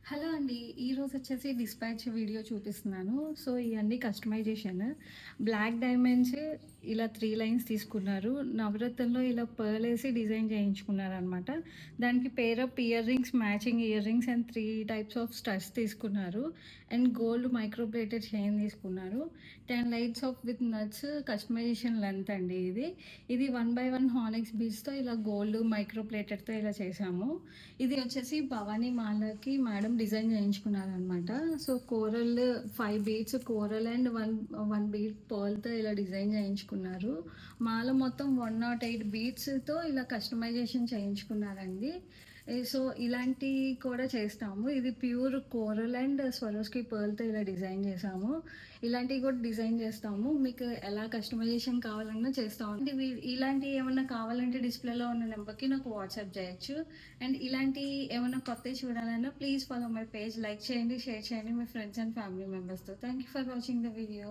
Hello అండి. ఈరోజు వచ్చేసి డిస్పాచ్ వీడియో చూపిస్తున్నాను. సో, ఇయన్నీ కస్టమైజేషన్. బ్లాక్ డైమండ్స్ ఇలా 3 లైన్స్ తీసుకున్నారు. నవరత్నంలో ఇలా పర్లేసి డిజైన్ చేయించుకున్నారనమాట. దానికి pair of earrings, matching earrings and 3 types of studs తీసుకున్నారు. And gold micro plated chain తీసుకున్నారు. 10 lights of with nuts customization length అండి ఇది. ఇది 1 బై 1 హానిక్స్ బీడ్స్‌తో ఇలా గోల్డ్ మైక్రో ప్లేటెడ్‌తో ఇలా చేశాము. ఇది వచ్చేసి భవానీ మాలకి మేడం డిజైన్ చేయించుకున్నారనమాట. So, coral 5 beads coral and 1 bead పర్ల్‌తో ఇలా డిజైన్ చేయించుకున్నారు. మాల మొత్తం 108 బీడ్స్‌తో ఇలా కస్టమైజేషన్ చేయించుకున్నారండి. సో, ఇలాంటివి కూడా చేస్తాము. ఇది ప్యూర్ కోరల్ అండ్ స్వరోస్కి పర్ల్‌తో ఇలా డిజైన్ చేసాము. ఇలాంటివి కూడా డిజైన్ చేస్తాము. మీకు ఎలా కస్టమైజేషన్ కావాలన్నా చేస్తాము. అంటే ఇలాంటివి ఏమన్నా కావాలంటే డిస్‌ప్లేలో ఉన్న నెంబర్‌కి నాకు వాట్సాప్ చేయొచ్చు. అండ్ ఇలాంటి ఏమైనా కొత్తవి చూడాలన్నా please follow my page. Like చేయండి, షేర్ చేయండి మీ ఫ్రెండ్స్ అండ్ ఫ్యామిలీ మెంబర్స్‌తో. Thank you for watching the video.